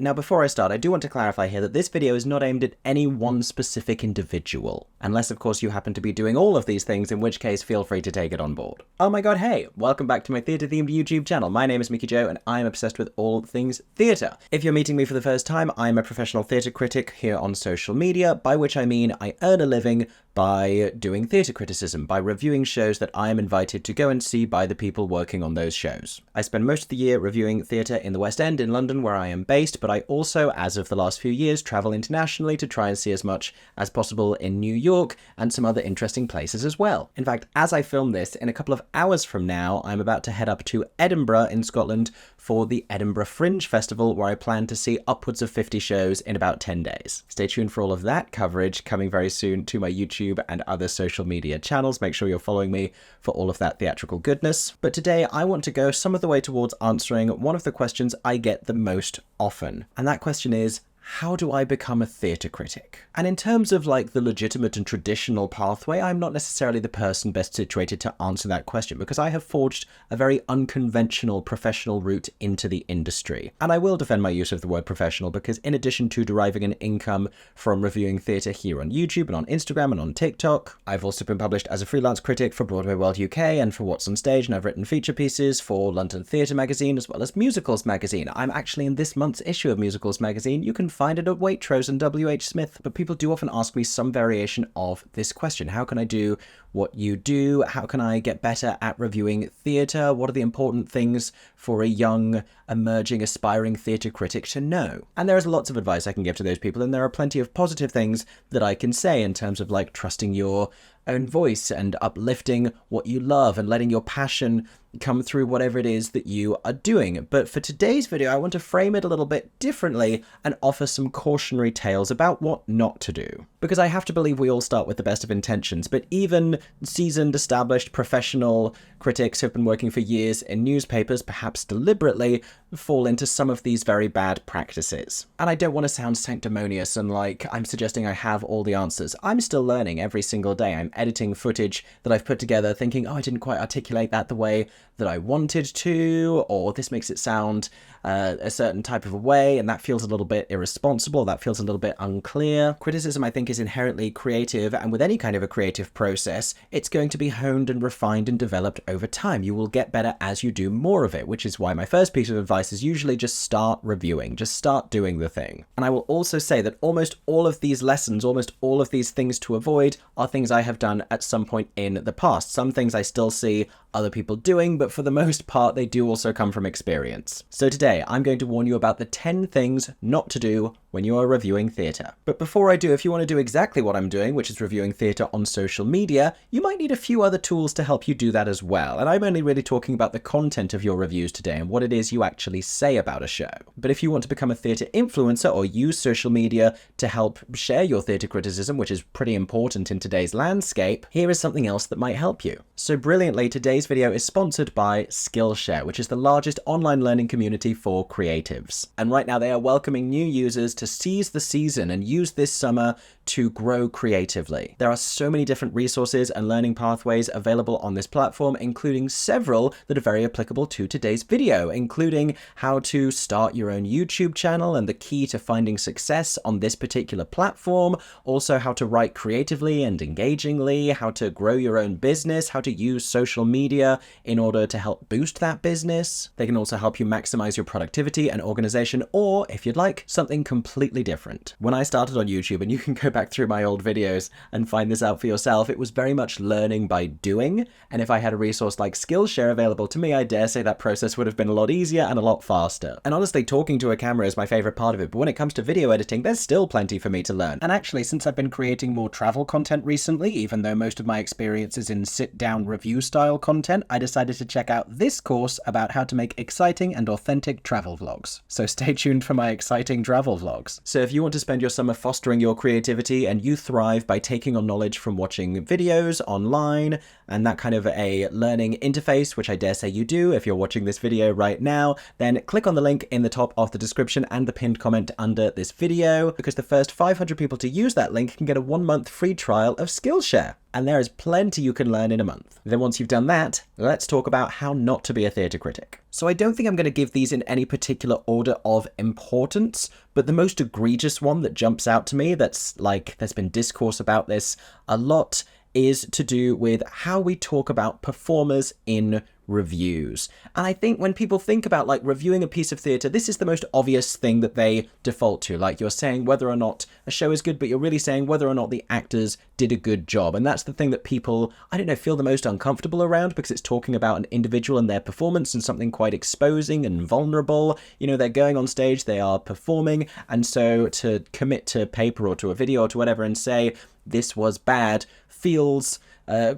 Now before I start, I do want to clarify here that this video is not aimed at any one specific individual, unless of course you happen to be doing all of these things, in which case feel free to take it on board. Oh my god, hey, welcome back to my theatre-themed YouTube channel. My name is MickeyJo and I'm obsessed with all things theatre. If you're meeting me for the first time, I'm a professional theatre critic here on social media, by which I mean I earn a living by doing theatre criticism, by reviewing shows that I am invited to go and see by the people working on those shows. I spend most of the year reviewing theatre in the West End in London, where I am based, but I also, as of the last few years, travel internationally to try and see as much as possible in New York and some other interesting places as well. In fact, as I film this, in a couple of hours from now, I'm about to head up to Edinburgh in Scotland for the Edinburgh Fringe Festival, where I plan to see upwards of 50 shows in about 10 days. Stay tuned for all of that coverage coming very soon to my YouTube and other social media channels. Make sure you're following me for all of that theatrical goodness. But today I want to go some of the way towards answering one of the questions I get the most often. And that question is, how do I become a theatre critic? And in terms of like the legitimate and traditional pathway, I'm not necessarily the person best situated to answer that question, because I have forged a very unconventional professional route into the industry. And I will defend my use of the word professional, because in addition to deriving an income from reviewing theatre here on YouTube and on Instagram and on TikTok, I've also been published as a freelance critic for Broadway World UK and for What's on Stage, and I've written feature pieces for London Theatre Magazine as well as Musicals Magazine. I'm actually in this month's issue of Musicals Magazine. You can find it at Waitrose and WH Smith, but people do often ask me some variation of this question. How can I do what you do? How can I get better at reviewing theatre? What are the important things for a young, emerging, aspiring theatre critic to know? And there's lots of advice I can give to those people, and there are plenty of positive things that I can say in terms of like trusting your own voice and uplifting what you love and letting your passion come through whatever it is that you are doing. But for today's video, I want to frame it a little bit differently and offer some cautionary tales about what not to do. Because I have to believe we all start with the best of intentions, but even seasoned, established, professional critics who've been working for years in newspapers, perhaps deliberately, fall into some of these very bad practices. And I don't want to sound sanctimonious and like I'm suggesting I have all the answers. I'm still learning every single day. I'm editing footage that I've put together thinking, oh, I didn't quite articulate that the way that I wanted to, or this makes it sound a certain type of a way, and that feels a little bit irresponsible, that feels a little bit unclear. Criticism, I think, is inherently creative, and with any kind of a creative process, it's going to be honed and refined and developed over time. You will get better as you do more of it, which is why my first piece of advice is usually just start reviewing, just start doing the thing. And I will also say that almost all of these lessons, almost all of these things to avoid are things I have done at some point in the past. Some things I still see other people doing, but for the most part, they do also come from experience. So today, I'm going to warn you about the 10 things not to do when you are reviewing theatre. But before I do, if you want to do exactly what I'm doing, which is reviewing theatre on social media, you might need a few other tools to help you do that as well. And I'm only really talking about the content of your reviews today and what it is you actually say about a show. But if you want to become a theatre influencer or use social media to help share your theatre criticism, which is pretty important in today's landscape, here is something else that might help you. So brilliantly, today's video is sponsored by Skillshare, which is the largest online learning community for creatives. And right now they are welcoming new users to seize the season and use this summer to grow creatively. There are so many different resources and learning pathways available on this platform, including several that are very applicable to today's video, including how to start your own YouTube channel and the key to finding success on this particular platform, also how to write creatively and engagingly, how to grow your own business, how to use social media in order to help boost that business. They can also help you maximize your productivity and organization, or if you'd like, something completely different. When I started on YouTube, and you can go back through my old videos and find this out for yourself, it was very much learning by doing, and if I had a resource like Skillshare available to me, I dare say that process would have been a lot easier and a lot faster. And honestly, talking to a camera is my favorite part of it, but when it comes to video editing, there's still plenty for me to learn. And actually, since I've been creating more travel content recently, even though most of my experience is in sit-down review style content, I decided to check out this course about how to make exciting and authentic travel vlogs. So stay tuned for my exciting travel vlogs. So if you want to spend your summer fostering your creativity and you thrive by taking on knowledge from watching videos online and that kind of a learning interface, which I dare say you do if you're watching this video right now, then click on the link in the top of the description and the pinned comment under this video, because the first 500 people to use that link can get a 1-month free trial of Skillshare. and there is plenty you can learn in a month. Then once you've done that, let's talk about how not to be a theatre critic. So I don't think I'm going to give these in any particular order of importance, but the most egregious one that jumps out to me, that's like, there's been discourse about this a lot, is to do with how we talk about performers in reviews. And I think when people think about like reviewing a piece of theatre, this is the most obvious thing that they default to. Like, you're saying whether or not a show is good, but you're really saying whether or not the actors did a good job. And that's the thing that people, I don't know, feel the most uncomfortable around, because it's talking about an individual and their performance and something quite exposing and vulnerable. You know, they're going on stage, they are performing, and so to commit to paper or to a video or to whatever and say this was bad feels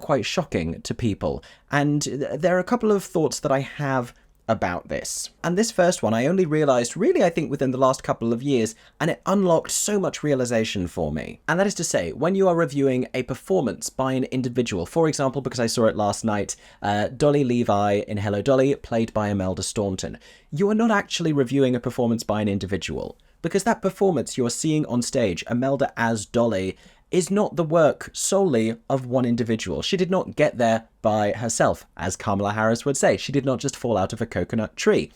quite shocking to people. And there are a couple of thoughts that I have about this. And this first one I only realized really, I think, within the last couple of years, and it unlocked so much realization for me. And that is to say, when you are reviewing a performance by an individual, for example, because I saw it last night, Dolly Levi in Hello Dolly, played by Imelda Staunton, you are not actually reviewing a performance by an individual, because that performance you're seeing on stage, Imelda as Dolly, is not the work solely of one individual. She did not get there by herself, as Kamala Harris would say. She did not just fall out of a coconut tree.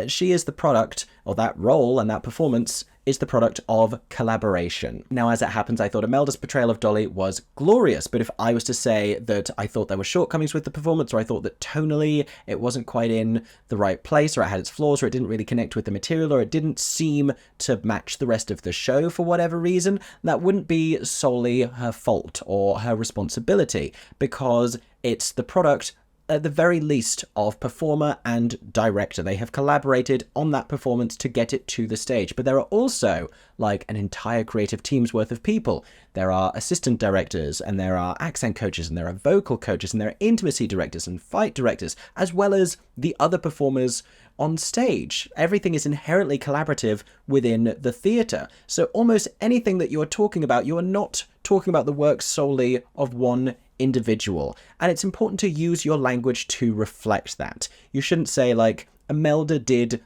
She is the product, or that role and that performance is the product of collaboration. Now, as it happens, I thought Imelda's portrayal of Dolly was glorious, but if I was to say that I thought there were shortcomings with the performance, or I thought that tonally it wasn't quite in the right place, or it had its flaws, or it didn't really connect with the material, or it didn't seem to match the rest of the show for whatever reason, that wouldn't be solely her fault or her responsibility, because it's the product, at the very least, of performer and director. They have collaborated on that performance to get it to the stage. But there are also like an entire creative team's worth of people. There are assistant directors, and there are accent coaches, and there are vocal coaches, and there are intimacy directors and fight directors, as well as the other performers on stage. Everything is inherently collaborative within the theatre. So almost anything that you are talking about, you are not talking about the work solely of one individual. And it's important to use your language to reflect that. You shouldn't say like, Imelda did,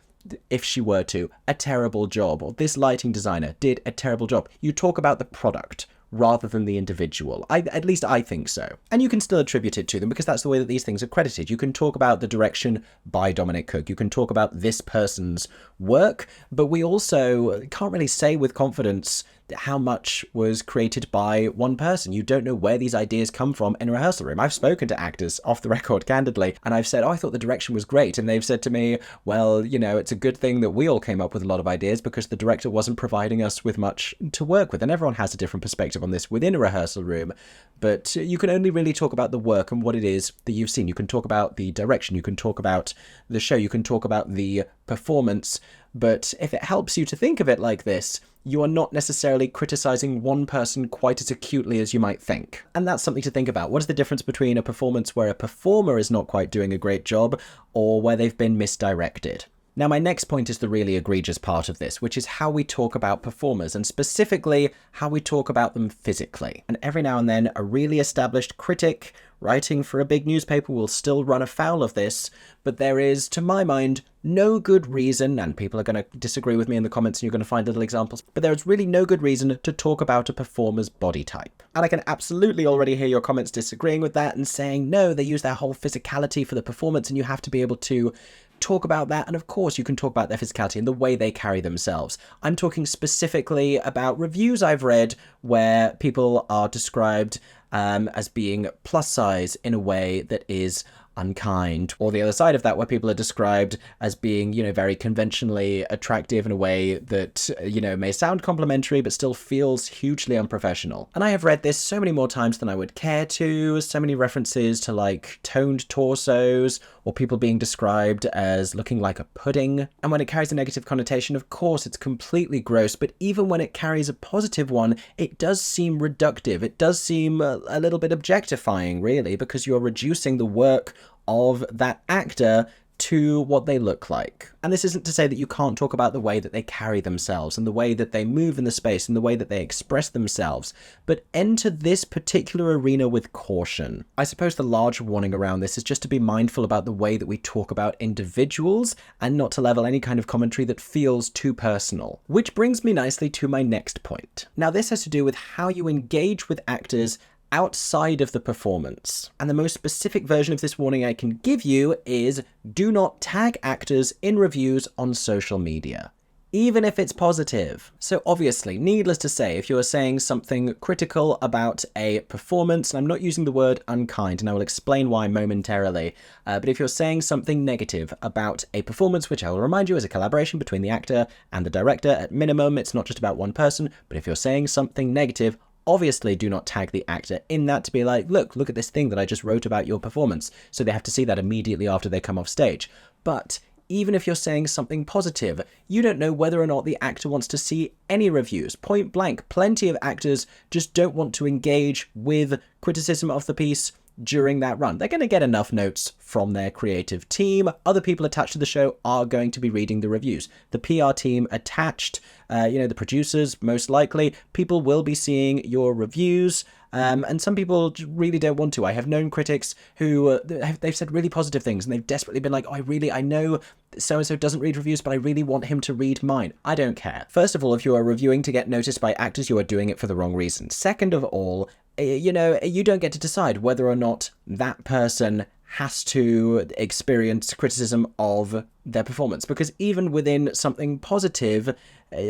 if she were to, a terrible job, or this lighting designer did a terrible job. You talk about the product rather than the individual. At least I think so. And you can still attribute it to them, because that's the way that these things are credited. You can talk about the direction by Dominic Cook. You can talk about this person's work, but we also can't really say with confidence how much was created by one person. You don't know where these ideas come from in a rehearsal room. I've spoken to actors off the record candidly, and I've said, oh, I thought the direction was great. And they've said to me, well, you know, it's a good thing that we all came up with a lot of ideas, because the director wasn't providing us with much to work with. And everyone has a different perspective on this within a rehearsal room. But you can only really talk about the work and what it is that you've seen. You can talk about the direction, you can talk about the show, you can talk about the performance. But if it helps you to think of it like this, you are not necessarily criticizing one person quite as acutely as you might think. And that's something to think about. What is the difference between a performance where a performer is not quite doing a great job, or where they've been misdirected? Now, my next point is the really egregious part of this, which is how we talk about performers, and specifically how we talk about them physically. And every now and then, a really established critic writing for a big newspaper will still run afoul of this, but there is, to my mind, no good reason, and people are going to disagree with me in the comments and you're going to find little examples, but there is really no good reason to talk about a performer's body type. And I can absolutely already hear your comments disagreeing with that and saying, no, they use their whole physicality for the performance and you have to be able to talk about that. And of course you can talk about their physicality and the way they carry themselves. I'm talking specifically about reviews I've read where people are described as being plus size in a way that is unkind, or the other side of that, where people are described as being, you know, very conventionally attractive in a way that, you know, may sound complimentary but still feels hugely unprofessional. And I have read this so many more times than I would care to, so many references to like toned torsos, or people being described as looking like a pudding. And when it carries a negative connotation, of course it's completely gross, but even when it carries a positive one, it does seem reductive. It does seem a little bit objectifying, really, because you're reducing the work of that actor to what they look like. And this isn't to say that you can't talk about the way that they carry themselves and the way that they move in the space and the way that they express themselves, but enter this particular arena with caution. I suppose the larger warning around this is just to be mindful about the way that we talk about individuals and not to level any kind of commentary that feels too personal. Which brings me nicely to my next point. Now, this has to do with how you engage with actors outside of the performance. And the most specific version of this warning I can give you is do not tag actors in reviews on social media, even if it's positive. So obviously, needless to say, if you are saying something critical about a performance, and I'm not using the word unkind, and I will explain why momentarily, but if you're saying something negative about a performance, which I will remind you is a collaboration between the actor and the director, at minimum, it's not just about one person, but if you're saying something negative, obviously do not tag the actor in that to be like, look at this thing that I just wrote about your performance. So they have to see that immediately after they come off stage. But even if you're saying something positive, you don't know whether or not the actor wants to see any reviews. Point blank, plenty of actors just don't want to engage with criticism of the piece during that run. They're going to get enough notes from their creative team. Other people attached to the show are going to be reading the reviews. The PR team attached, the producers, most likely, people will be seeing your reviews. And some people really don't want to. I have known critics who they've said really positive things and they've desperately been like, oh, I know so-and-so doesn't read reviews, but I really want him to read mine. I don't care. First of all, if you are reviewing to get noticed by actors, you are doing it for the wrong reason. Second of all, you don't get to decide whether or not that person has to experience criticism of their performance, because even within something positive,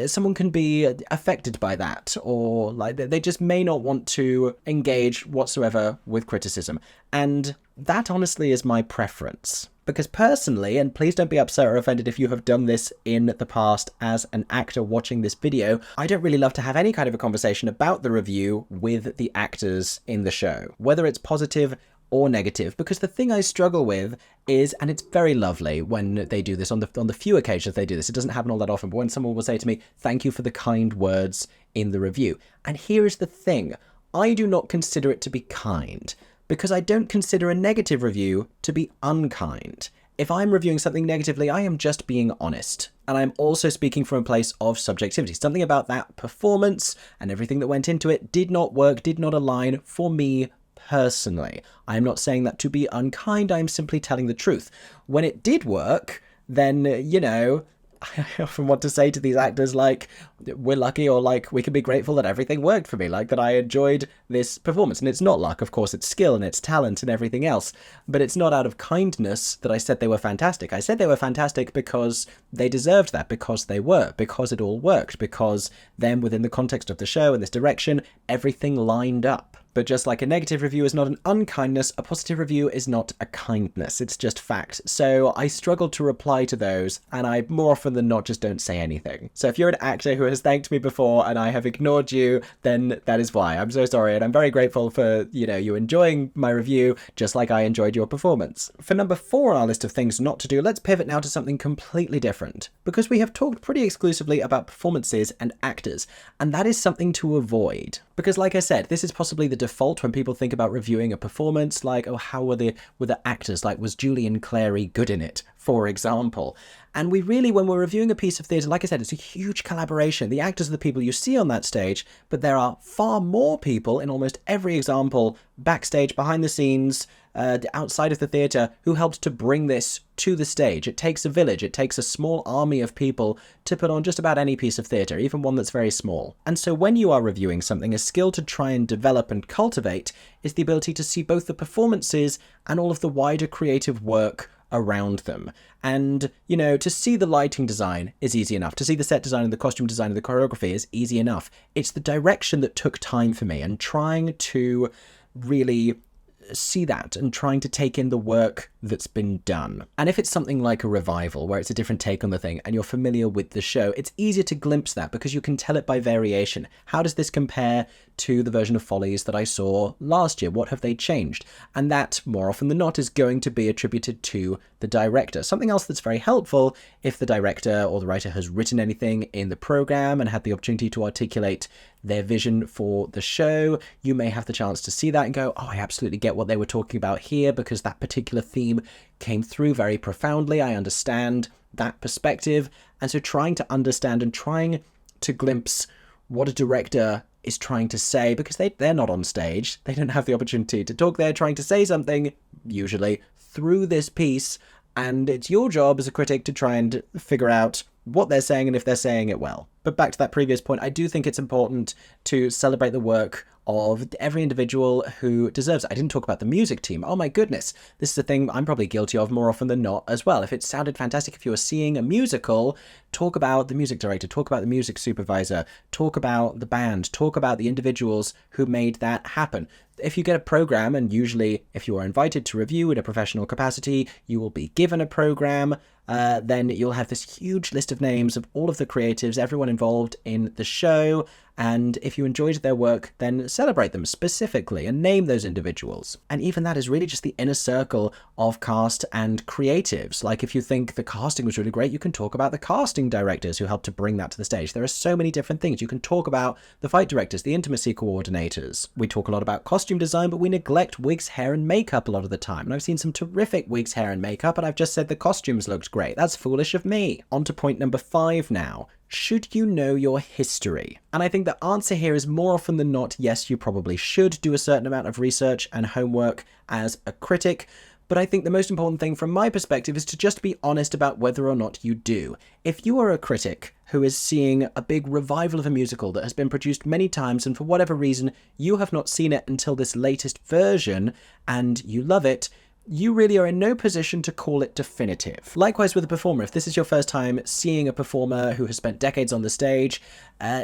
someone can be affected by that, or like they just may not want to engage whatsoever with criticism. And that honestly is my preference. Because personally, and please don't be upset or offended if you have done this in the past as an actor watching this video, I don't really love to have any kind of a conversation about the review with the actors in the show, whether it's positive or negative, because the thing I struggle with is, and it's very lovely when they do this on the few occasions they do this, it doesn't happen all that often, but when someone will say to me, thank you for the kind words in the review. And here is the thing, I do not consider it to be kind, because I don't consider a negative review to be unkind. If I'm reviewing something negatively, I am just being honest. And I'm also speaking from a place of subjectivity. Something about that performance and everything that went into it did not work, did not align for me personally. I'm not saying that to be unkind, I'm simply telling the truth. When it did work, then, I often want to say to these actors, like, we're lucky, or like, we can be grateful that everything worked for me, like that I enjoyed this performance. And it's not luck, of course, it's skill and it's talent and everything else, but it's not out of kindness that I said they were fantastic. I said they were fantastic because they deserved that, because they were, because it all worked, because then within the context of the show and this direction, everything lined up. But just like a negative review is not an unkindness, a positive review is not a kindness. It's just fact. So I struggle to reply to those, and I more often than not just don't say anything. So if you're an actor who has thanked me before and I have ignored you, then that is why. I'm so sorry, and I'm very grateful for, you enjoying my review, just like I enjoyed your performance. For number 4 on our list of things not to do, let's pivot now to something completely different, because we have talked pretty exclusively about performances and actors, and that is something to avoid. Because like I said, this is possibly the default when people think about reviewing a performance, like, oh, how were the actors? Like, was Julian Clary good in it, for example? And we really, when we're reviewing a piece of theatre, like I said, it's a huge collaboration. The actors are the people you see on that stage, but there are far more people in almost every example, backstage, behind the scenes, outside of the theatre, who helped to bring this to the stage. It takes a village, it takes a small army of people to put on just about any piece of theatre, even one that's very small. And so when you are reviewing something, a skill to try and develop and cultivate is the ability to see both the performances and all of the wider creative work around them. And, to see the lighting design is easy enough. To see the set design and the costume design and the choreography is easy enough. It's the direction that took time for me, and trying to really see that and trying to take in the work that's been done. And if it's something like a revival, where it's a different take on the thing and you're familiar with the show, it's easier to glimpse that because you can tell it by variation. How does this compare to the version of Follies that I saw last year? What have they changed? And that, more often than not, is going to be attributed to the director. Something else that's very helpful, if the director or the writer has written anything in the program and had the opportunity to articulate their vision for the show, you may have the chance to see that and go, oh, I absolutely get what they were talking about here, because that particular theme came through very profoundly. I understand that perspective. And so trying to understand and trying to glimpse what a director is trying to say, because they're not on stage, they don't have the opportunity to talk, they're trying to say something, usually, through this piece, and it's your job as a critic to try and figure out what they're saying and if they're saying it well. But back to that previous point, I do think it's important to celebrate the work of every individual who deserves it. I didn't talk about the music team. Oh my goodness. This is a thing I'm probably guilty of more often than not as well. If it sounded fantastic, if you were seeing a musical, talk about the music director, talk about the music supervisor, talk about the band, talk about the individuals who made that happen. If you get a program, and usually if you are invited to review in a professional capacity, you will be given a program, then you'll have this huge list of names of all of the creatives, everyone involved in the show. And if you enjoyed their work, then celebrate them specifically and name those individuals. And even that is really just the inner circle of cast and creatives. Like if you think the casting was really great, you can talk about the casting directors who helped to bring that to the stage. There are so many different things. You can talk about the fight directors, the intimacy coordinators. We talk a lot about costume design, but we neglect wigs, hair, and makeup a lot of the time. And I've seen some terrific wigs, hair, and makeup, and I've just said the costumes looked great. That's foolish of me. On to point number 5 now. Should you know your history? And I think the answer here is more often than not, yes, you probably should do a certain amount of research and homework as a critic. But I think the most important thing from my perspective is to just be honest about whether or not you do. If you are a critic who is seeing a big revival of a musical that has been produced many times and for whatever reason you have not seen it until this latest version and you love it, you really are in no position to call it definitive. Likewise with a performer, if this is your first time seeing a performer who has spent decades on the stage,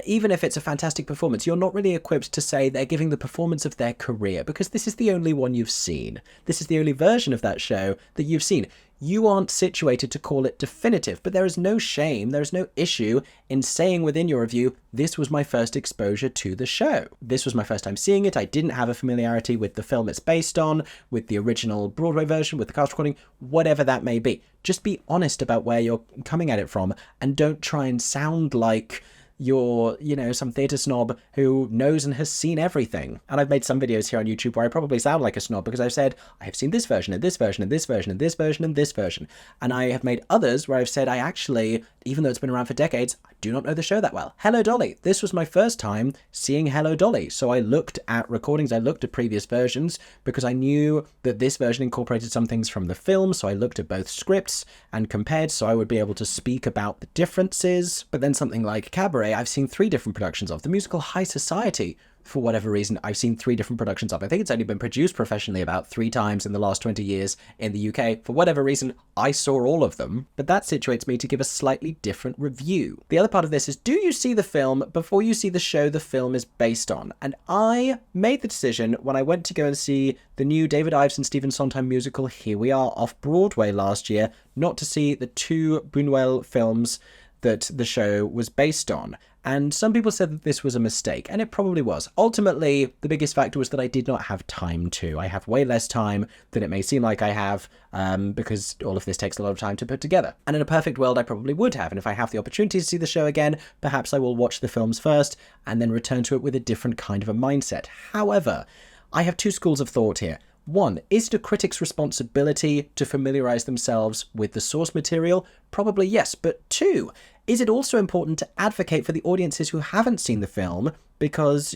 even if it's a fantastic performance, you're not really equipped to say they're giving the performance of their career, because this is the only one you've seen. This is the only version of that show that you've seen. You aren't situated to call it definitive, but there is no shame, there is no issue in saying within your review, this was my first exposure to the show. This was my first time seeing it. I didn't have a familiarity with the film it's based on, with the original Broadway version, with the cast recording, whatever that may be. Just be honest about where you're coming at it from, and don't try and sound like you're, some theatre snob who knows and has seen everything. And I've made some videos here on YouTube where I probably sound like a snob because I've said, I have seen this version and this version and this version and this version and this version. And I have made others where I've said, I actually, even though it's been around for decades, I do not know the show that well. Hello Dolly. This was my first time seeing Hello Dolly. So I looked at recordings, I looked at previous versions because I knew that this version incorporated some things from the film. So I looked at both scripts and compared so I would be able to speak about the differences. But then something like Cabaret, I've seen 3 different productions of. The musical High Society, for whatever reason, I've seen 3 different productions of. I think it's only been produced professionally about 3 times in the last 20 years in the UK. For whatever reason, I saw all of them, but that situates me to give a slightly different review. The other part of this is, do you see the film before you see the show the film is based on? And I made the decision when I went to go and see the new David Ives and Stephen Sondheim musical Here We Are off Broadway last year, not to see the 2 Buñuel films that the show was based on. And some people said that this was a mistake, and it probably was. Ultimately, the biggest factor was that I did not have time to. I have way less time than it may seem like I have, because all of this takes a lot of time to put together. And in a perfect world, I probably would have. And if I have the opportunity to see the show again, perhaps I will watch the films first and then return to it with a different kind of a mindset. However, I have 2 schools of thought here. 1, is it a critic's responsibility to familiarize themselves with the source material? Probably yes, but 2, is it also important to advocate for the audiences who haven't seen the film? Because,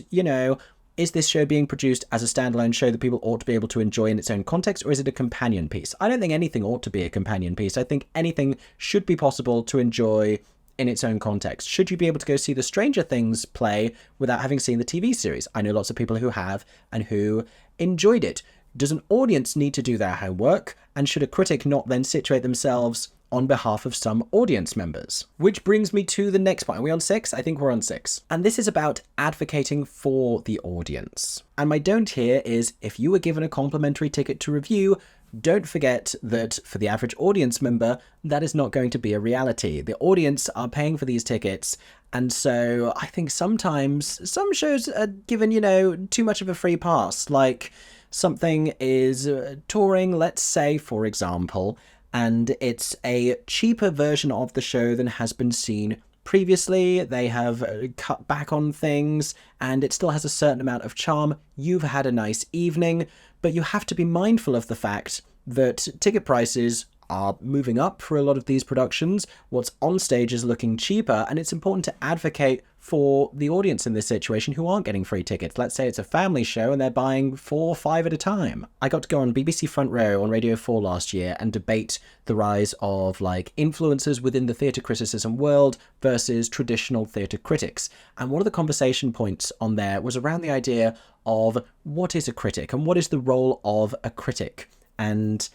is this show being produced as a standalone show that people ought to be able to enjoy in its own context, or is it a companion piece? I don't think anything ought to be a companion piece. I think anything should be possible to enjoy in its own context. Should you be able to go see the Stranger Things play without having seen the TV series? I know lots of people who have and who enjoyed it. Does an audience need to do their homework? And should a critic not then situate themselves on behalf of some audience members? Which brings me to the next point. Are we on 6? I think we're on 6. And this is about advocating for the audience. And my don't here is, if you were given a complimentary ticket to review, don't forget that for the average audience member, that is not going to be a reality. The audience are paying for these tickets. And so I think sometimes some shows are given, too much of a free pass. Like something is touring, let's say, for example, and it's a cheaper version of the show than has been seen previously. They have cut back on things and it still has a certain amount of charm. You've had a nice evening, but you have to be mindful of the fact that ticket prices are moving up for a lot of these productions. What's on stage is looking cheaper, and it's important to advocate for the audience in this situation who aren't getting free tickets. Let's say it's a family show and they're buying 4 or 5 at a time. I got to go on BBC Front Row on Radio 4 last year and debate the rise of like influencers within the theatre criticism world versus traditional theatre critics. And one of the conversation points on there was around the idea of what is a critic and what is the role of a critic. And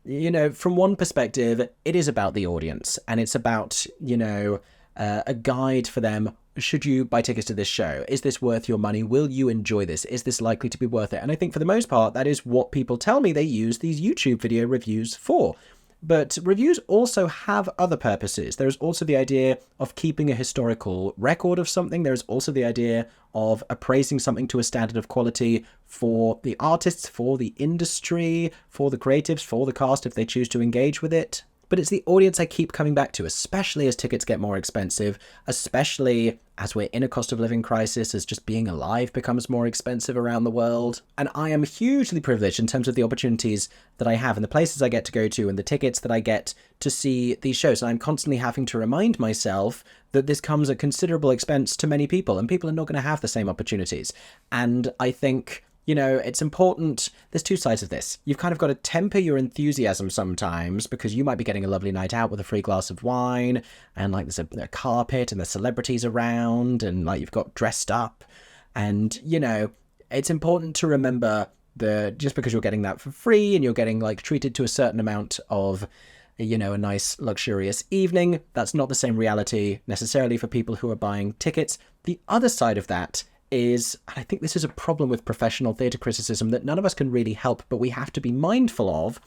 you know, from one perspective, it is about the audience and it's about, you know, a guide for them. Should you buy tickets to this show? Is this worth your money? Will you enjoy this? Is this likely to be worth it? And I think for the most part, that is what people tell me they use these YouTube video reviews for. But reviews also have other purposes. There's also the idea of keeping a historical record of something. There's also the idea of appraising something to a standard of quality for the artists, for the industry, for the creatives, for the cast if they choose to engage with it. But it's the audience I keep coming back to, especially as tickets get more expensive, especially as we're in a cost of living crisis, as just being alive becomes more expensive around the world. And I am hugely privileged in terms of the opportunities that I have and the places I get to go to and the tickets that I get to see these shows. And I'm constantly having to remind myself that this comes at considerable expense to many people, and people are not going to have the same opportunities. And I think, you know, it's important. There's two sides of this. You've kind of got to temper your enthusiasm sometimes because you might be getting a lovely night out with a free glass of wine and like there's a carpet and there's celebrities around and like you've got dressed up. And, you know, it's important to remember that just because you're getting that for free and you're getting like treated to a certain amount of, you know, a nice luxurious evening, that's not the same reality necessarily for people who are buying tickets. The other side of that is, and I think this is a problem with professional theatre criticism that none of us can really help, but we have to be mindful of.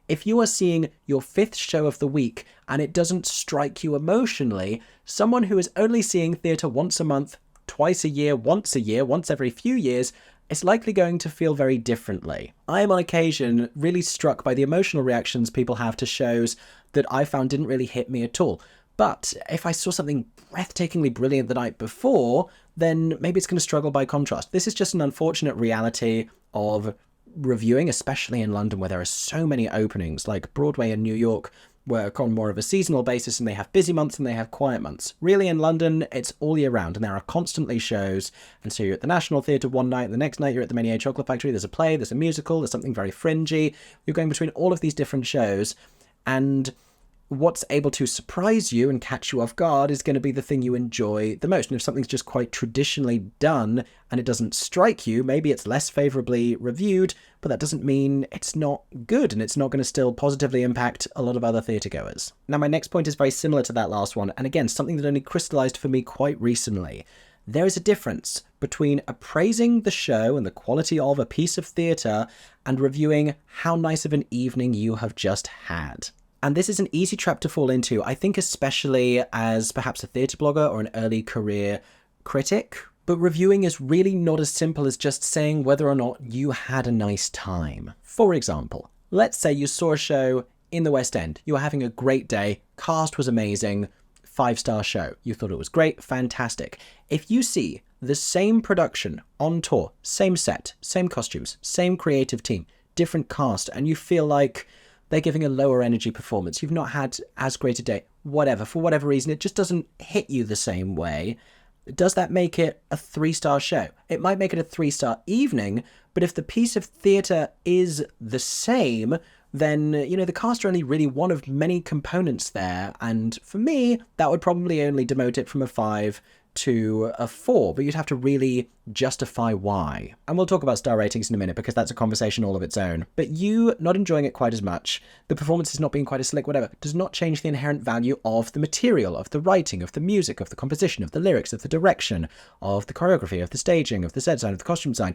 If you are seeing your 5th show of the week and it doesn't strike you emotionally, someone who is only seeing theatre once a month, twice a year, once every few years, is likely going to feel very differently. I am on occasion really struck by the emotional reactions people have to shows that I found didn't really hit me at all. But if I saw something breathtakingly brilliant the night before, then maybe it's going to struggle by contrast. This is just an unfortunate reality of reviewing, especially in London where there are so many openings, like Broadway in New York work on more of a seasonal basis and they have busy months and they have quiet months. Really in London, it's all year round and there are constantly shows. And so you're at the National Theatre one night, the next night you're at the Menier Chocolate Factory, there's a play, there's a musical, there's something very fringy. You're going between all of these different shows, and what's able to surprise you and catch you off guard is going to be the thing you enjoy the most. And if something's just quite traditionally done and it doesn't strike you, maybe it's less favourably reviewed, but that doesn't mean it's not good and it's not going to still positively impact a lot of other theatregoers. Now, my next point is very similar to that last one, and again, something that only crystallised for me quite recently. There is a difference between appraising the show and the quality of a piece of theatre and reviewing how nice of an evening you have just had. And this is an easy trap to fall into, I think, especially as perhaps a theatre blogger or an early career critic. But reviewing is really not as simple as just saying whether or not you had a nice time. For example, let's say you saw a show in the West End. You were having a great day, cast was amazing, 5-star show. You thought it was great, fantastic. If you see the same production on tour, same set, same costumes, same creative team, different cast, and you feel like they're giving a lower energy performance, you've not had as great a day, whatever, for whatever reason, it just doesn't hit you the same way, does that make it a 3-star show? It might make it a 3-star evening, but if the piece of theatre is the same, then, you know, the cast are only really one of many components there, and for me, that would probably only demote it from a 5 to a 4, but you'd have to really justify why. And we'll talk about star ratings in a minute because that's a conversation all of its own. But you not enjoying it quite as much, the performances not being quite as slick, whatever, does not change the inherent value of the material, of the writing, of the music, of the composition, of the lyrics, of the direction, of the choreography, of the staging, of the set design, of the costume design,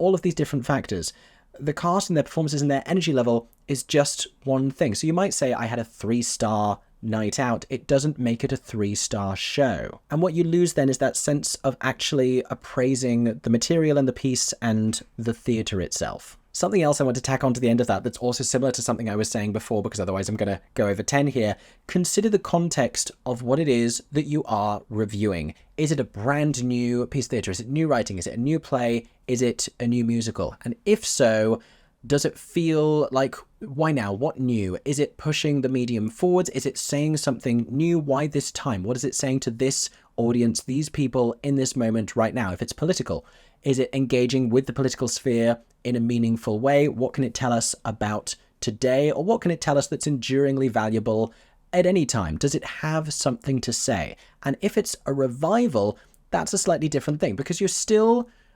all of these different factors. The cast and their performances and their energy level is just one thing. So you might say I had a 3-star night out. It doesn't make it a 3-star show. And what you lose then is that sense of actually appraising the material and the piece and the theatre itself. Something else I want to tack on to the end of that that's also similar to something I was saying before, because otherwise I'm going to go over 10 here. Consider the context of what it is that you are reviewing. Is it a brand new piece of theatre? Is it new writing? Is it a new play? Is it a new musical? And if so, does it feel like, why now? What new? Is it pushing the medium forwards? Is it saying something new? Why this time? What is it saying to this audience, these people in this moment right now? If it's political, is it engaging with the political sphere in a meaningful way? What can it tell us about today? Or what can it tell us that's enduringly valuable at any time? Does it have something to say? And if it's a revival, that's a slightly different thing, because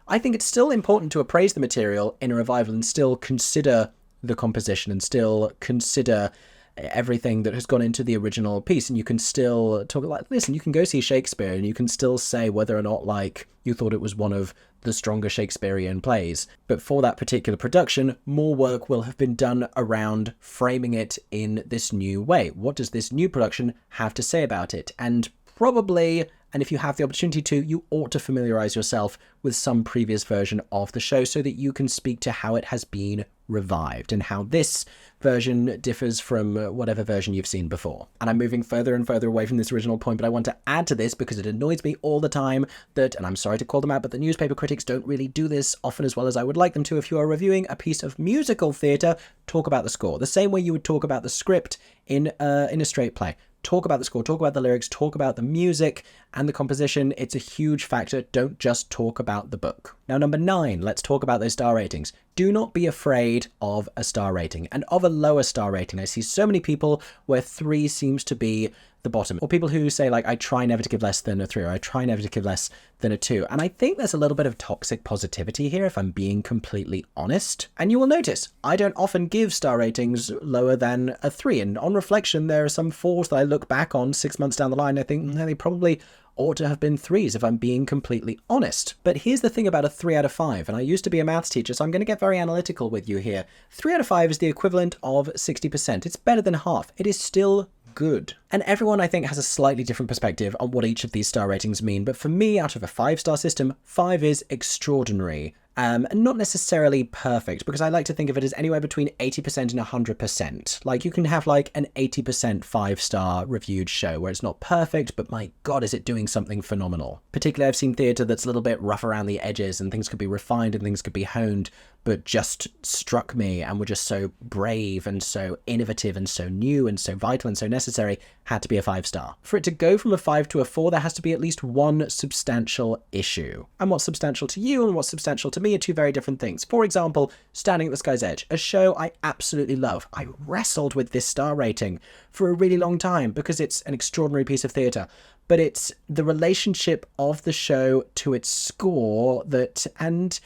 I think it's still important to appraise the material in a revival and still consider the composition and still consider everything that has gone into the original piece. And you can still talk like, listen, you can go see Shakespeare and you can still say whether or not like you thought it was one of the stronger Shakespearean plays. But for that particular production, more work will have been done around framing it in this new way. What does this new production have to say about it? And probably, and if you have the opportunity to, you ought to familiarize yourself with some previous version of the show so that you can speak to how it has been revived and how this version differs from whatever version you've seen before. And I'm moving further and further away from this original point, but I want to add to this because it annoys me all the time that, and I'm sorry to call them out, but the newspaper critics don't really do this often as well as I would like them to. If you are reviewing a piece of musical theatre, talk about the score the same way you would talk about the script in a straight play. Talk about the score, talk about the lyrics, talk about the music and the composition. It's a huge factor. Don't just talk about the book. Now, number 9, let's talk about those star ratings. Do not be afraid of a star rating and of a lower star rating. I see so many people where 3 seems to be the bottom, or people who say like, I try never to give less than a 3, or I try never to give less than a 2. And I think there's a little bit of toxic positivity here, if I'm being completely honest. And you will notice I don't often give star ratings lower than a 3. And on reflection, there are some 4s that I look back on 6 months down the line. I think they probably ought to have been 3s if I'm being completely honest. But here's the thing about a 3 out of 5, and I used to be a maths teacher, so I'm going to get very analytical with you here. 3 out of 5 is the equivalent of 60%. It's better than half. It is still good. And everyone, I think, has a slightly different perspective on what each of these star ratings mean. But for me, out of a 5-star system, 5 is extraordinary. And not necessarily perfect, because I like to think of it as anywhere between 80% and 100%. Like, you can have like an 80% 5-star reviewed show where it's not perfect, but my God, is it doing something phenomenal. Particularly, I've seen theatre that's a little bit rough around the edges and things could be refined and things could be honed, but just struck me and were just so brave and so innovative and so new and so vital and so necessary, had to be a 5-star. For it to go from a 5 to a 4, there has to be at least one substantial issue. And what's substantial to you and what's substantial to me are 2 very different things. For example, Standing at the Sky's Edge, a show I absolutely love. I wrestled with this star rating for a really long time because it's an extraordinary piece of theatre. But it's the relationship of the show to its score that, and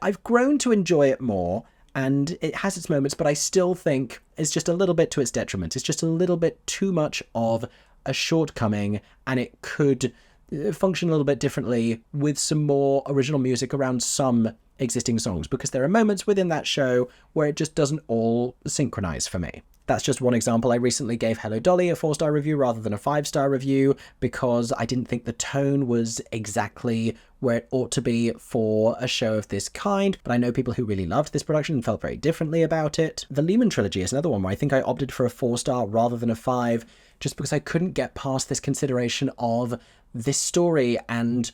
I've grown to enjoy it more, and it has its moments, but I still think it's just a little bit to its detriment. It's just a little bit too much of a shortcoming, and it could function a little bit differently with some more original music around some existing songs, because there are moments within that show where it just doesn't all synchronize for me. That's just one example. I recently gave Hello Dolly a 4-star review rather than a 5-star review because I didn't think the tone was exactly where it ought to be for a show of this kind, but I know people who really loved this production and felt very differently about it. The Lehman Trilogy is another one where I think I opted for a 4-star rather than a 5, just because I couldn't get past this consideration of this story and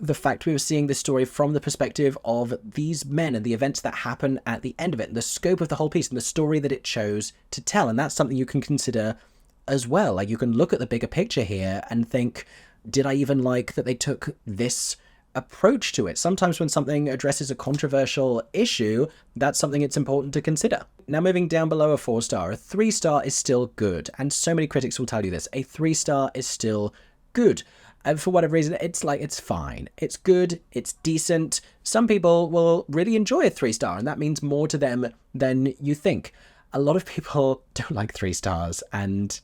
the fact we were seeing this story from the perspective of these men and the events that happen at the end of it, and the scope of the whole piece and the story that it chose to tell. And that's something you can consider as well. Like, you can look at the bigger picture here and think, did I even like that they took this approach to it? Sometimes when something addresses a controversial issue, that's something it's important to consider. Now, moving down below a 4-star, a 3-star is still good. And so many critics will tell you this. A 3-star is still good. And for whatever reason, it's fine. It's good. It's decent. Some people will really enjoy a 3-star, and that means more to them than you think. A lot of people don't like 3 stars, and,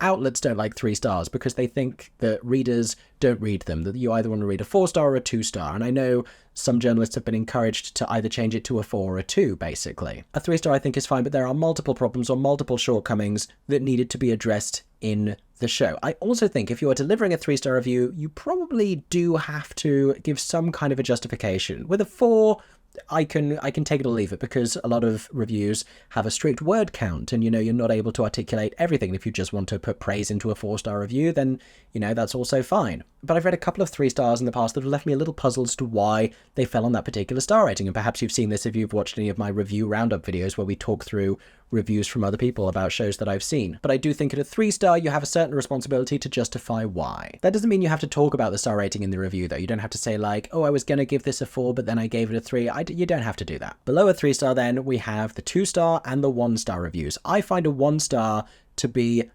outlets don't like 3 stars because they think that readers don't read them, that you either want to read a 4-star or a 2-star. And I know some journalists have been encouraged to either change it to a 4 or a 2, basically. A 3-star I think is fine, but there are multiple problems or multiple shortcomings that needed to be addressed in the show. I also think if you are delivering a 3-star review, you probably do have to give some kind of a justification. With a 4, I can take it or leave it, because a lot of reviews have a strict word count, and you're not able to articulate everything. And if you just want to put praise into a 4-star review, then that's also fine. But I've read a couple of 3 stars in the past that have left me a little puzzled as to why they fell on that particular star rating. And perhaps you've seen this if you've watched any of my review roundup videos where we talk through reviews from other people about shows that I've seen. But I do think at a 3-star, you have a certain responsibility to justify why. That doesn't mean you have to talk about the star rating in the review, though. You don't have to say like, oh, I was going to give this a 4, but then I gave it a 3. You don't have to do that. Below a 3-star, then, we have the 2-star and the 1-star reviews. I find a 1-star to be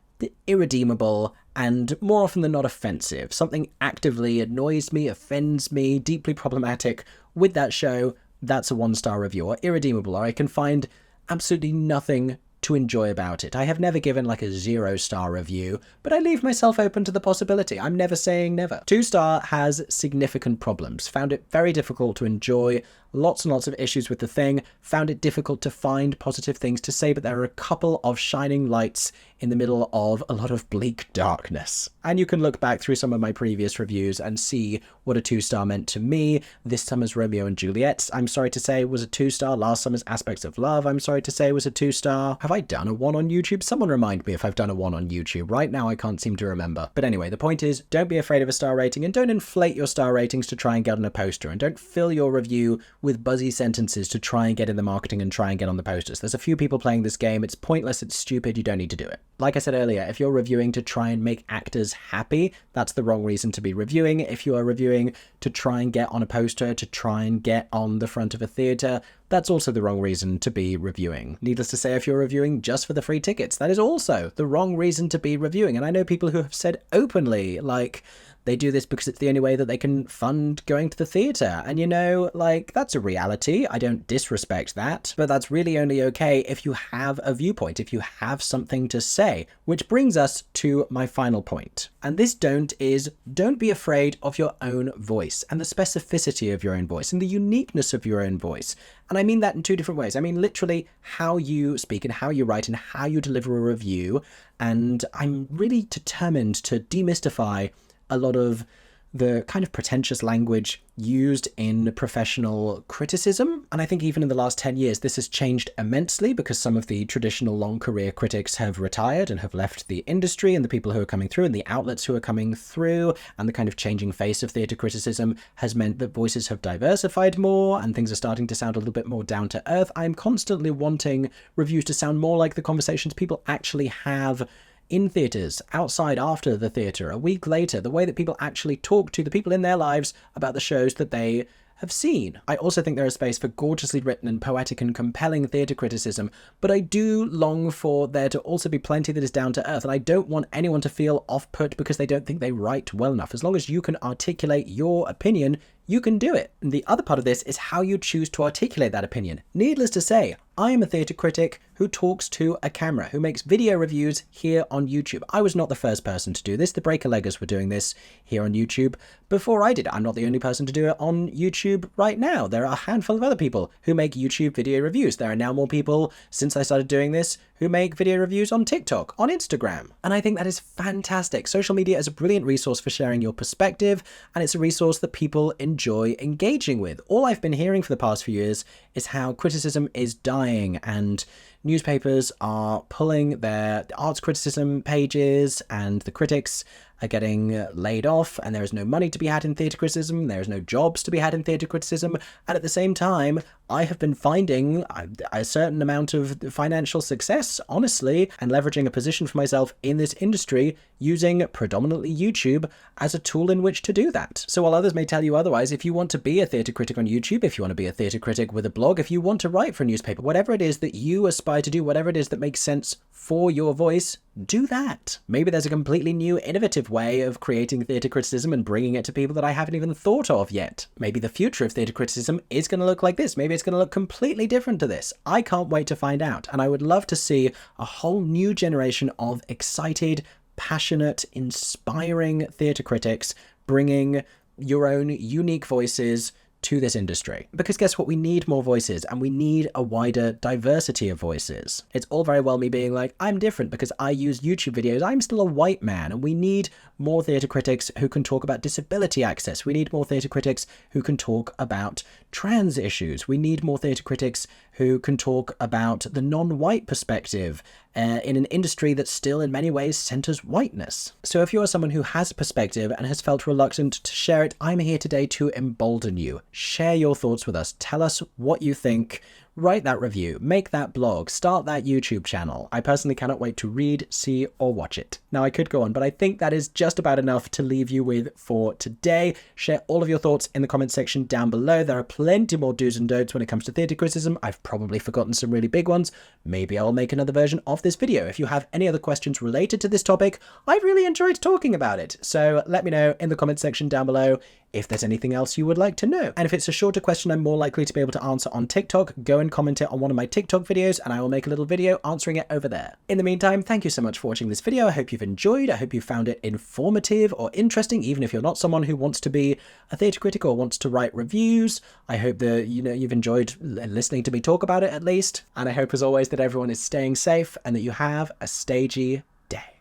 irredeemable and more often than not offensive. Something actively annoys me, offends me, deeply problematic with that show, that's a 1-star review, or irredeemable, or I can find absolutely nothing to enjoy about it. I have never given like a 0-star review, but I leave myself open to the possibility. I'm never saying never. 2-star has significant problems. Found it very difficult to enjoy, lots and lots of issues with the thing, found it difficult to find positive things to say, but there are a couple of shining lights in the middle of a lot of bleak darkness. And you can look back through some of my previous reviews and see what a 2-star meant to me. This summer's Romeo and Juliet, I'm sorry to say, was a 2-star. Last summer's Aspects of Love, I'm sorry to say, was a 2-star. Have I done a 1 on YouTube? Someone remind me if I've done a 1 on YouTube. Right now I can't seem to remember. But anyway, the point is, don't be afraid of a star rating, and don't inflate your star ratings to try and get on a poster, and don't fill your review with buzzy sentences to try and get in the marketing and try and get on the posters. There's a few people playing this game. It's pointless, it's stupid, you don't need to do it. Like I said earlier, if you're reviewing to try and make actors happy, that's the wrong reason to be reviewing. If you are reviewing to try and get on a poster, to try and get on the front of a theatre, that's also the wrong reason to be reviewing. Needless to say, if you're reviewing just for the free tickets, that is also the wrong reason to be reviewing. And I know people who have said openly, like, they do this because it's the only way that they can fund going to the theatre. And you know, like, that's a reality. I don't disrespect that, but that's really only okay if you have a viewpoint, if you have something to say. Which brings us to my final point. And this don't be afraid of your own voice and the specificity of your own voice and the uniqueness of your own voice. And I mean that in 2 different ways. I mean literally how you speak and how you write and how you deliver a review. And I'm really determined to demystify a lot of the kind of pretentious language used in professional criticism. And I think even in the last 10 years, this has changed immensely because some of the traditional long career critics have retired and have left the industry, and the people who are coming through and the outlets who are coming through and the kind of changing face of theatre criticism has meant that voices have diversified more and things are starting to sound a little bit more down to earth. I'm constantly wanting reviews to sound more like the conversations people actually have in theatres, outside, after the theatre, a week later, the way that people actually talk to the people in their lives about the shows that they have seen. I also think there is space for gorgeously written and poetic and compelling theatre criticism, but I do long for there to also be plenty that is down to earth, and I don't want anyone to feel off-put because they don't think they write well enough. As long as you can articulate your opinion, you can do it. And the other part of this is how you choose to articulate that opinion. Needless to say, I am a theatre critic who talks to a camera, who makes video reviews here on YouTube. I was not the first person to do this. The Breaker-Leggers were doing this here on YouTube before I did. I'm not the only person to do it on YouTube right now. There are a handful of other people who make YouTube video reviews. There are now more people, since I started doing this, who make video reviews on TikTok, on Instagram. And I think that is fantastic. Social media is a brilliant resource for sharing your perspective, and it's a resource that people enjoy engaging with. All I've been hearing for the past few years is how criticism is dying, and newspapers are pulling their arts criticism pages, and the critics are getting laid off, and there is no money to be had in theatre criticism, there is no jobs to be had in theatre criticism, and at the same time, I have been finding a certain amount of financial success, honestly, and leveraging a position for myself in this industry using predominantly YouTube as a tool in which to do that. So while others may tell you otherwise, if you want to be a theatre critic on YouTube, if you want to be a theatre critic with a blog, if you want to write for a newspaper, whatever it is that you aspire to do, whatever it is that makes sense for your voice, do that. Maybe there's a completely new, innovative way of creating theatre criticism and bringing it to people that I haven't even thought of yet. Maybe the future of theatre criticism is going to look like this. Maybe it's going to look completely different to this. I can't wait to find out, and I would love to see a whole new generation of excited, passionate, inspiring theatre critics bringing your own unique voices to this industry. Because guess what? We need more voices, and we need a wider diversity of voices. It's all very well me being like, I'm different because I use YouTube videos. I'm still a white man, and we need more theatre critics who can talk about disability access. We need more theatre critics who can talk about trans issues. We need more theatre critics who can talk about the non-white perspective in an industry that still in many ways centers whiteness. So if you're someone who has a perspective and has felt reluctant to share it, I'm here today to embolden you. Share your thoughts with us. Tell us what you think. write that review, make that blog, start that YouTube channel. I personally cannot wait to read, see, or watch it. Now, I could go on, but I think that is just about enough to leave you with for today. Share all of your thoughts in the comment section down below. There are plenty more do's and don'ts when it comes to theatre criticism. I've probably forgotten some really big ones. Maybe I'll make another version of this video. If you have any other questions related to this topic, I've really enjoyed talking about it. So let me know in the comment section down below if there's anything else you would like to know. And if it's a shorter question I'm more likely to be able to answer on TikTok, go and comment it on one of my TikTok videos and I will make a little video answering it over there. In the meantime, thank you so much for watching this video. I hope you've enjoyed. I hope you found it informative or interesting, even if you're not someone who wants to be a theatre critic or wants to write reviews. I hope that you've enjoyed listening to me talk about it at least. And I hope as always that everyone is staying safe and that you have a stagey day.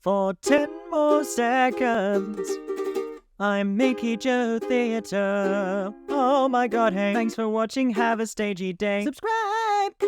For 10 more seconds, I'm MickeyJoTheatre. Oh my god, hey. Thanks for watching, have a stagey day. Subscribe!